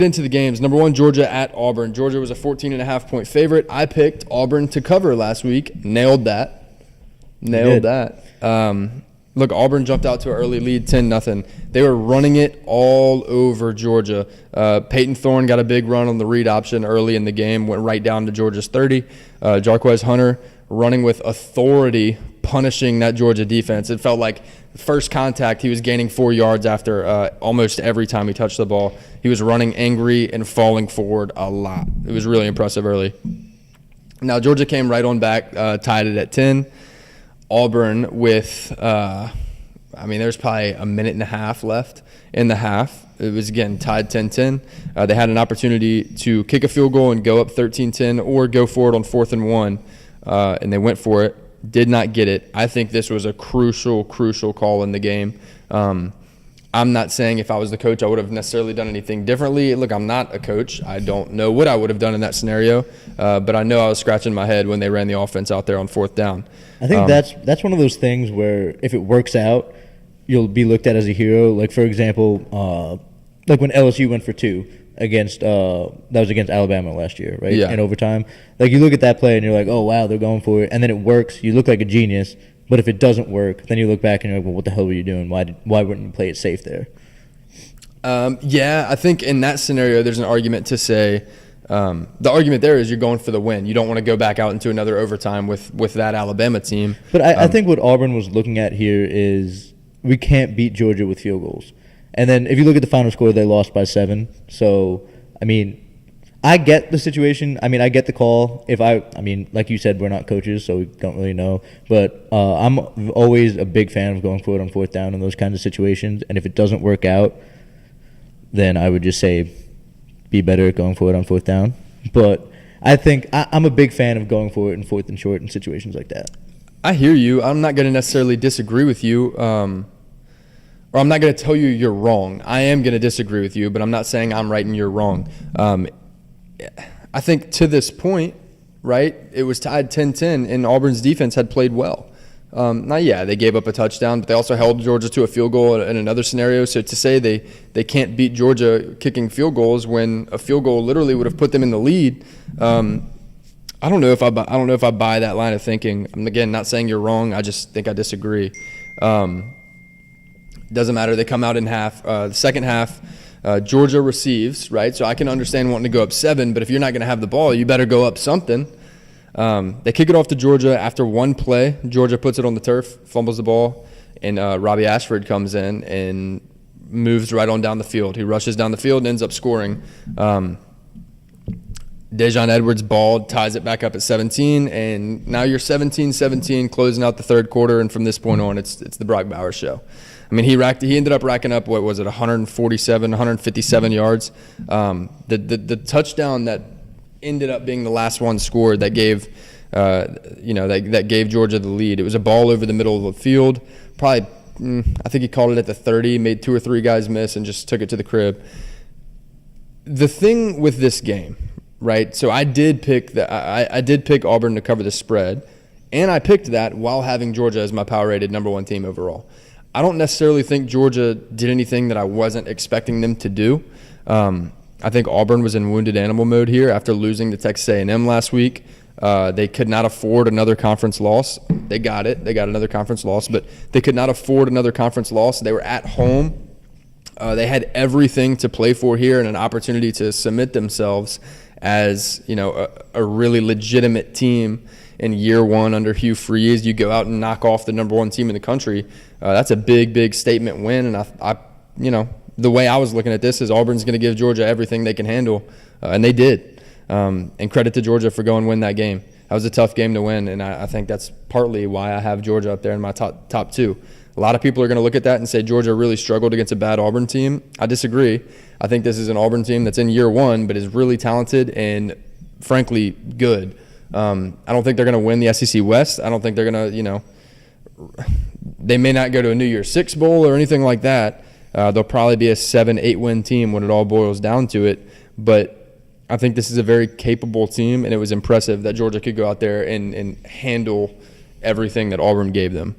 Into the games. Number one, Georgia at Auburn. Georgia was a 14.5-point favorite. I picked Auburn to cover last week. Nailed that. Look, Auburn jumped out to an early lead, 10-0. They were running it all over Georgia. Payton Thorne got a big run on the read option early in the game, went right down to Georgia's 30. Jarques Hunter running with authority, punishing that Georgia defense. It felt like first contact, he was gaining 4 yards after almost every time he touched the ball. He was running angry and falling forward a lot. It was really impressive early. Now, Georgia came right on back, tied it at 10. Auburn with, there's probably a minute and a half left in the half. It was, again, tied 10-10. They had an opportunity to kick a field goal and go up 13-10 or go for it on 4th and 1, and they went for it. Did not get it. I think this was a crucial call in the game. I'm not saying if I was the coach I would have necessarily done anything differently. Look, I'm not a coach. I don't know what I would have done in that scenario, but I know I was scratching my head when they ran the offense out there on 4th down. I think that's one of those things where if it works out, you'll be looked at as a hero. Like, for example, like when LSU went for 2 against that was against Alabama last year, right? Yeah. In overtime. Like, you look at that play and you're like, oh, wow, they're going for it. And then it works. You look like a genius. But if it doesn't work, then you look back and you're like, well, what the hell were you doing? Why wouldn't you play it safe there? I think in that scenario there's an argument to say the argument there is you're going for the win. You don't want to go back out into another overtime with that Alabama team. But I think what Auburn was looking at here is we can't beat Georgia with field goals. And then if you look at the final score, they lost by 7. So, I get the situation. I get the call. Like you said, we're not coaches, so we don't really know. But I'm always a big fan of going for it on 4th down in those kinds of situations. And if it doesn't work out, then I would just say be better at going for it on 4th down. But I think I'm a big fan of going for it in 4th and short in situations like that. I hear you. I'm not going to necessarily disagree with you. Or I'm not going to tell you you're wrong. I am going to disagree with you, but I'm not saying I'm right and you're wrong. I think to this point, right, it was tied 10-10, and Auburn's defense had played well. They gave up a touchdown, but they also held Georgia to a field goal in another scenario. So to say they can't beat Georgia kicking field goals when a field goal literally would have put them in the lead, I don't know if I buy that line of thinking. I'm, again, not saying you're wrong. I just think I disagree. Doesn't matter. They come out in half. The second half, Georgia receives, right? So I can understand wanting to go up 7, but if you're not going to have the ball, you better go up something. They kick it off to Georgia after one play. Georgia puts it on the turf, fumbles the ball, and Robbie Ashford comes in and moves right on down the field. He rushes down the field and ends up scoring. Daijun Edwards balled, ties it back up at 17, and now you're 17-17 closing out the third quarter, and from this point on, it's the Brock Bowers show. He ended up racking up, 157 yards. The touchdown that ended up being the last one scored that gave that gave Georgia the lead. It was a ball over the middle of the field. Probably, I think he called it at the 30, made 2 or 3 guys miss, and just took it to the crib. The thing with this game, right? So I did pick Auburn to cover the spread, and I picked that while having Georgia as my power-rated number 1 team overall. I don't necessarily think Georgia did anything that I wasn't expecting them to do. I think Auburn was in wounded animal mode here after losing to Texas A&M last week. They could not afford another conference loss. They got it. They got another conference loss, but they could not afford another conference loss. They were at home. They had everything to play for here and an opportunity to submit themselves as a really legitimate team in year 1 under Hugh Freeze. You go out and knock off the number 1 team in the country. That's a big statement win, and I the way I was looking at this is Auburn's going to give Georgia everything they can handle, and they did. And credit to Georgia for going win that game. That was a tough game to win, and I think that's partly why I have Georgia up there in my top 2. A lot of people are going to look at that and say Georgia really struggled against a bad Auburn team. I disagree. I think this is an Auburn team that's in year 1 but is really talented and, frankly, good. I don't think they're going to win the SEC West. I don't think they're going to, they may not go to a New Year's Six Bowl or anything like that. They'll probably be a 7-8 win team when it all boils down to it. But I think this is a very capable team, and it was impressive that Georgia could go out there and handle everything that Auburn gave them.